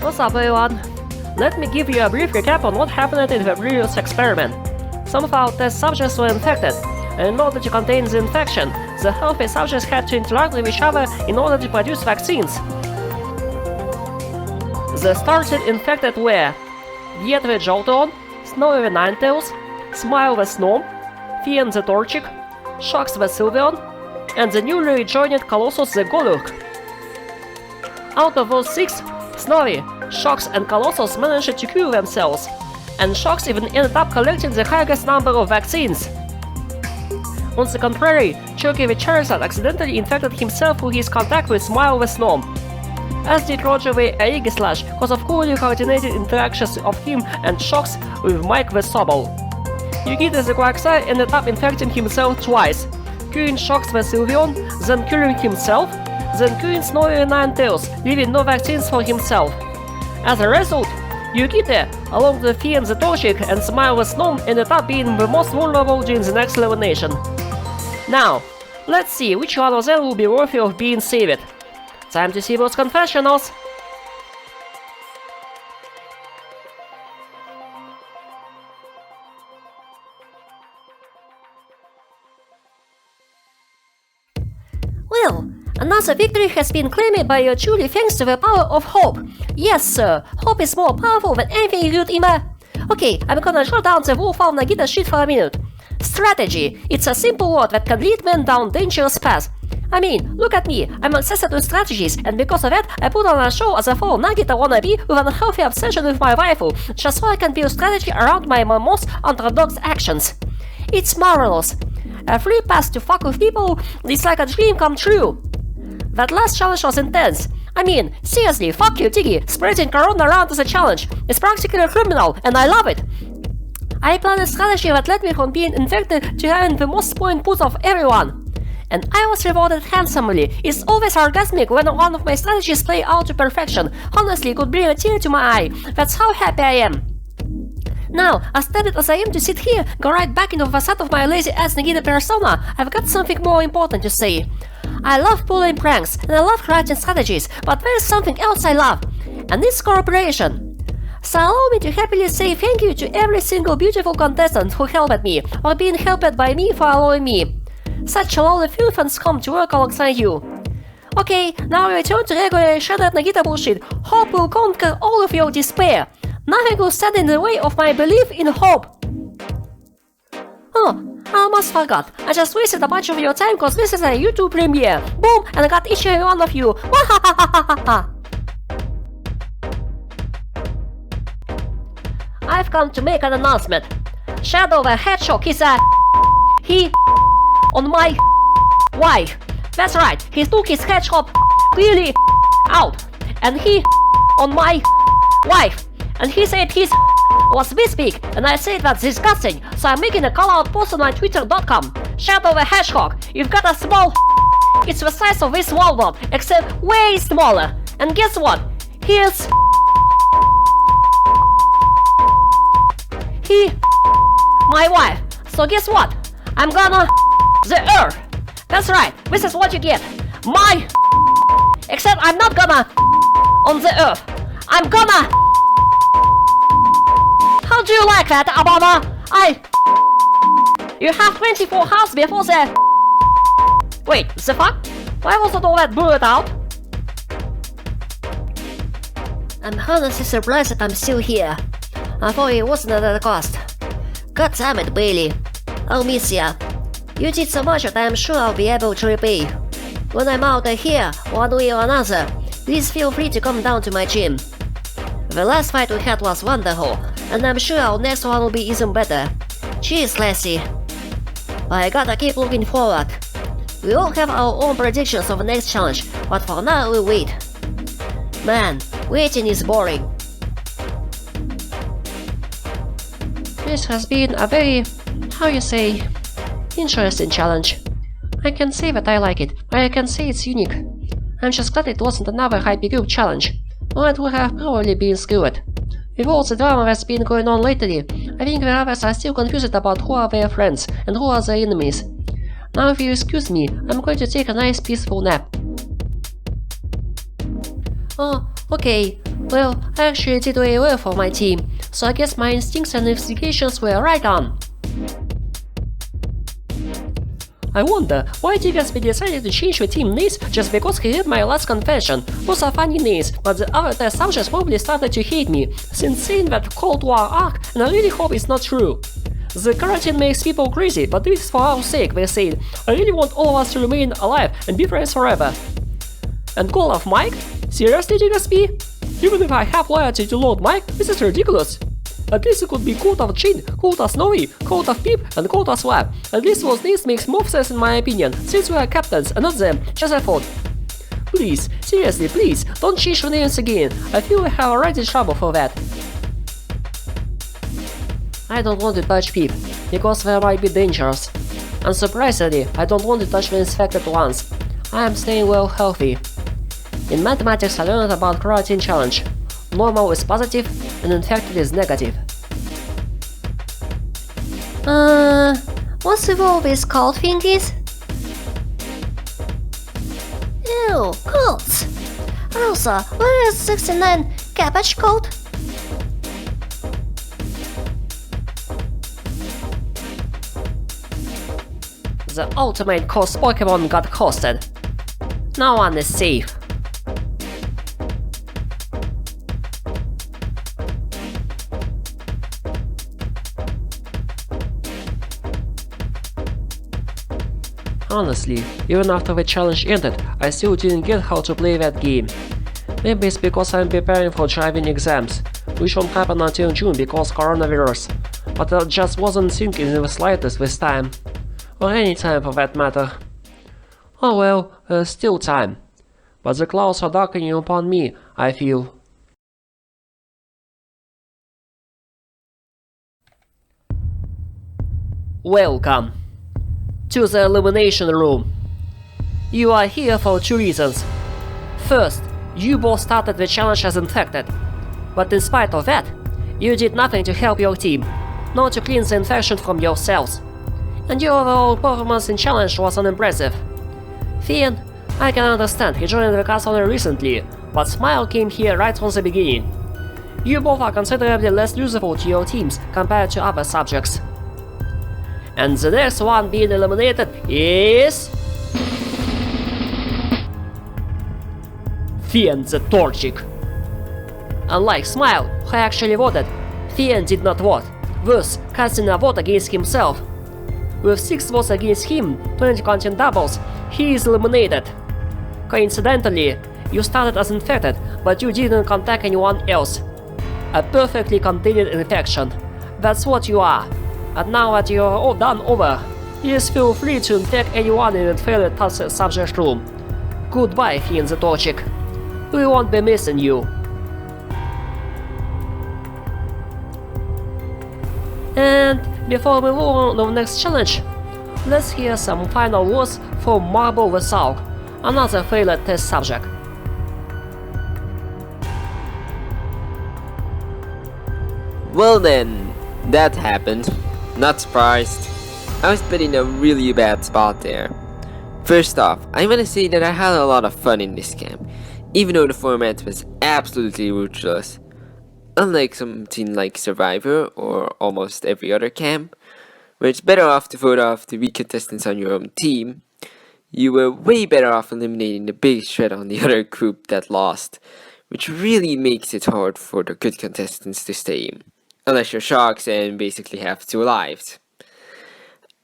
What's up, everyone? Let me give you a brief recap on what happened in the previous experiment. Some of our test subjects were infected, and in order to contain the infection, the healthy subjects had to interact with each other in order to produce vaccines. The started infected were Viet the Jolteon, Snowy the Ninetales, Smile the Snom, Fian the Torchic, Shox the Sylveon, and the newly rejoined Colossus the Golurk. Out of those 6, Snowy, Shox and Colossus managed to cure themselves, and Shox even ended up collecting the highest number of vaccines. On the contrary, Choki the Charizard accidentally infected himself through his contact with Smile the Snom, as did Roger the Aegislash because of poorly coordinated interactions of him and Shox with Mike the Sobble. Yukita the Quagsire ended up infecting himself twice, curing Shox the Sylveon, then curing himself, then curing Snowy the Ninetales, leaving no vaccines for himself. As a result, Yukita, along with Fian the Torchic and Smile the Snom, ended up being the most vulnerable during the next elimination. Now, let's see which one of them will be worthy of being saved. Time to see those confessionals! Well, another victory has been claimed by your jury thanks to the power of hope. Yes, sir, hope is more powerful than anything you could imagine. Okay, I'm gonna shut down the Wolfhound Nagita shit for a minute. Strategy. It's a simple word that can lead men down dangerous paths. I mean, look at me, I'm obsessed with strategies, and because of that, I put on a show as a full Nagita wannabe with an unhealthy obsession with my waifu, just so I can build strategy around my most unorthodox actions. It's marvelous. A free pass to fuck with people is like a dream come true. That last challenge was intense. I mean, seriously, fuck you, Tiggy, spreading corona around as a challenge. It's practically criminal, and I love it. I planned a strategy that led me from being infected to having the most point put of everyone. And I was rewarded handsomely. It's always orgasmic when one of my strategies play out to perfection. Honestly, it could bring a tear to my eye. That's how happy I am. Now, as tempted as I am to sit here, go right back into the facade of my lazy-ass Nagita persona, I've got something more important to say. I love pulling pranks, and I love writing strategies, but there's something else I love, and it's cooperation. So allow me to happily say thank you to every single beautiful contestant who helped me, or being helped by me for allowing me. Such a lovely filth and scum to work alongside you. Okay, now we return to regular shredded Nagita bullshit. Hope will conquer all of your despair. Nothing will stand in the way of my belief in hope. Oh, I almost forgot. I just wasted a bunch of your time cause this is a YouTube premiere. Boom, and I got each and every one of you. Wahahahaha. I've come to make an announcement. Shadow the Hedgehog is a... He... on my... wife. That's right, he took his hedgehog clearly out. And he... on my... wife. And he said his... was this big, and I said that's disgusting, so I'm making a call-out post on my twitter.com. Shadow the Hedgehog, you've got a small... It's the size of this walnut, except way smaller. And guess what? Here's... He... my wife. So guess what? I'm gonna... the earth. That's right, this is what you get. My... except I'm not gonna... on the earth. I'm gonna... How do you like that, Obama? You have 24 hours before the... Wait, the fuck? Why wasn't all that blurred out? I'm honestly surprised that I'm still here. I thought it wasn't at a cost. God damn it, Bailey. I'll miss ya. You did so much that I'm sure I'll be able to repay. When I'm out of here, one way or another, please feel free to come down to my gym. The last fight we had was wonderful, and I'm sure our next one will be even better. Cheers, Lassie. But I gotta keep looking forward. We all have our own predictions of the next challenge, but for now we'll wait. Man, waiting is boring. This has been a very, how you say, interesting challenge. I can say that I like it, but I can say it's unique. I'm just glad it wasn't another hype group challenge, or it would have probably been screwed. With all the drama that's been going on lately, I think the others are still confused about who are their friends and who are their enemies. Now if you excuse me, I'm going to take a nice peaceful nap. Oh, okay. Well, I actually did very well for my team, so I guess my instincts and investigations were right on. I wonder, why Diggsby decided to change the team names just because he read my last confession? Those are funny names, but the other test subjects probably started to hate me, since saying that Cold War arc, and I really hope it's not true. The quarantine makes people crazy, but this is for our sake, they said. I really want all of us to remain alive and be friends forever. And call off Mike? Seriously, Diggsby? Even if I have loyalty to Lord Mike, this is ridiculous. At least it could be Cult of Chin, Cult of Snowy, Cult of Peep, and Cult of Swab. At least those names makes more sense in my opinion, since we are captains and not them, just I thought. Please, seriously, please, don't change the names again. I feel I have already trouble for that. I don't want to touch Peep, because they might be dangerous. And surprisingly, I don't want to touch the infected ones. I am staying well healthy. In mathematics I learned about coroutine challenge. Normal is positive and infected is negative. What's with all these cold fingies? Ew, cults! Rosa, where is 69 cabbage cult? The ultimate coast Pokemon got hosted. No one is safe. Honestly, even after the challenge ended, I still didn't get how to play that game. Maybe it's because I'm preparing for driving exams, which won't happen until June because coronavirus, but I just wasn't thinking in the slightest this time. Or any time for that matter. Oh well, there's still time. But the clouds are darkening upon me, I feel. Welcome to the elimination room. You are here for two reasons. First, you both started the challenge as infected, but in spite of that, you did nothing to help your team, nor to cleanse the infection from yourselves. And your overall performance in challenge was unimpressive. Finn, I can understand he joined the cast only recently, but Smile came here right from the beginning. You both are considerably less useful to your teams compared to other subjects. And the next one being eliminated is... Finn the Torchic. Unlike Smile, who actually voted, Finn did not vote, thus casting a vote against himself. With 6 votes against him, 20 counting doubles, he is eliminated. Coincidentally, you started as infected, but you didn't contact anyone else. A perfectly contained infection. That's what you are. And now that you're all done over, please feel free to infect anyone in the favorite task subject room. Goodbye, Finn the Torchic. We won't be missing you. And before we move on to the next challenge, let's hear some final words from Marble the Soul, another favorite test subject. Well then, that happened. Not surprised. I was put in a really bad spot there. First off, I wanna say that I had a lot of fun in this camp, even though the format was absolutely ruthless. Unlike something like Survivor or almost every other camp, where it's better off to vote off the weak contestants on your own team, you were way better off eliminating the biggest threat on the other group that lost, which really makes it hard for the good contestants to stay in, unless you're sharks and basically have 2 lives.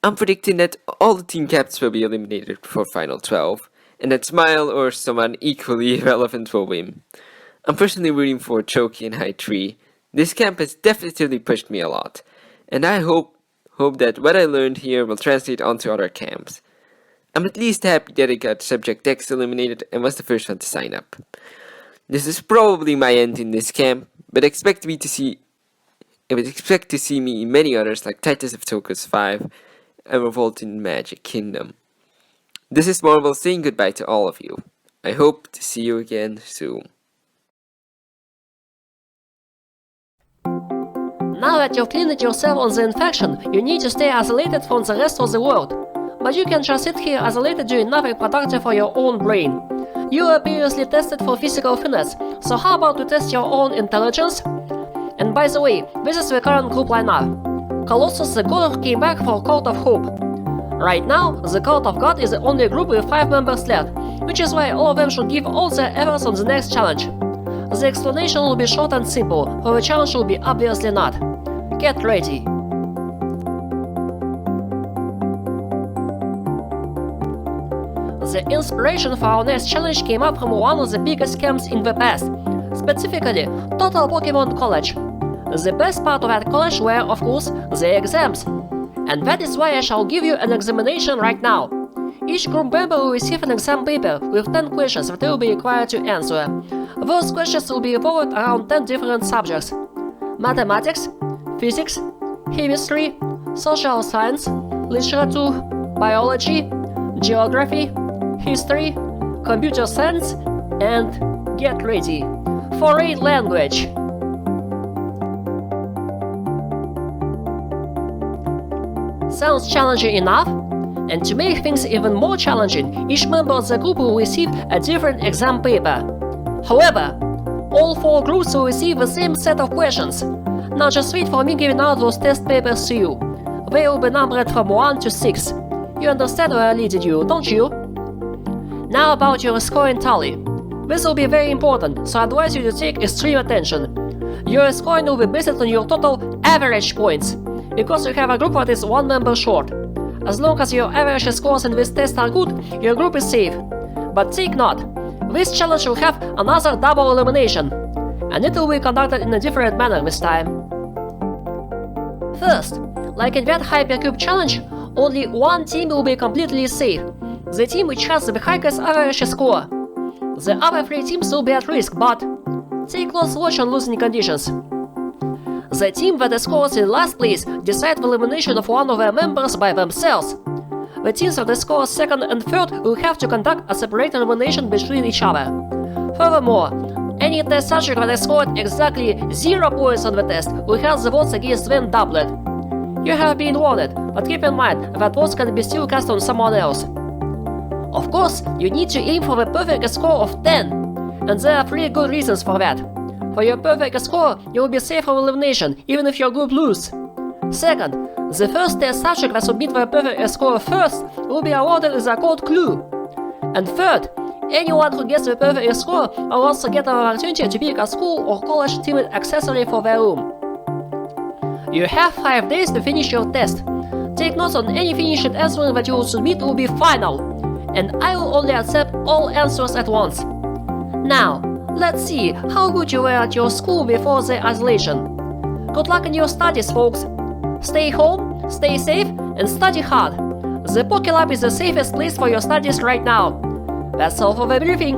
I'm predicting that all the team captains will be eliminated for Final 12, and that Smile or someone equally irrelevant will win. I'm personally rooting for Choki and High 3. This camp has definitely pushed me a lot, and I hope that what I learned here will translate onto other camps. I'm at least happy that I got Subject X eliminated and was the first one to sign up. This is probably my end in this camp, but expect to see me in many others like Titus of Tokus 5 and Revolt in Magic Kingdom. This is Marvel saying goodbye to all of you. I hope to see you again soon. Now that you've cleaned yourself on the infection, you need to stay isolated from the rest of the world. But you can just sit here isolated doing nothing productive for your own brain. You were previously tested for physical fitness, so how about to test your own intelligence? And by the way, this is the current group lineup. Colossus the God came back for Cult of Hope. Right now, the Cult of God is the only group with 5 members left, which is why all of them should give all their efforts on the next challenge. The explanation will be short and simple, for the challenge will be obviously not. Get ready. The inspiration for our next challenge came up from one of the biggest camps in the past, specifically Total Pokemon College. The best part of that college were, of course, the exams. And that is why I shall give you an examination right now. Each group member will receive an exam paper with 10 questions that they will be required to answer. Those questions will be revolved around 10 different subjects: mathematics, physics, chemistry, social science, literature, biology, geography, history, computer science, and get ready, foreign language. Sounds challenging enough? And to make things even more challenging, each member of the group will receive a different exam paper. However, all 4 groups will receive the same set of questions. Now just wait for me giving out those test papers to you. They will be numbered from 1 to 6. You understand where I leaded you, don't you? Now about your scoring tally. This will be very important, so I advise you to take extreme attention. Your scoring will be based on your total average points, because you have a group that is 1 member short. As long as your average scores in this test are good, your group is safe. But take note, this challenge will have another double elimination, and it will be conducted in a different manner this time. First, like in that Hypercube challenge, only one team will be completely safe, the team which has the highest average score. The other 3 teams will be at risk, but take close watch on losing conditions. The team that scores in last place decide the elimination of one of their members by themselves. The teams that score 2nd and 3rd will have to conduct a separate elimination between each other. Furthermore, any test subject that scored exactly 0 points on the test will have the votes against them doubled. You have been warned, but keep in mind that votes can be still cast on someone else. Of course, you need to aim for the perfect score of 10, and there are 3 good reasons for that. For your perfect score, you will be safe from elimination, even if your group loses. Second, the first test subject that submits their perfect score first will be awarded with a code clue. And third, anyone who gets the perfect score will also get an opportunity to pick a school or college themed accessory for their room. You have 5 days to finish your test. Take notes on any finished answer that you will submit will be final, and I will only accept all answers at once. Now, let's see how good you were at your school before the isolation. Good luck in your studies, folks. Stay home, stay safe, and study hard. The Pokelab is the safest place for your studies right now. That's all for the briefing.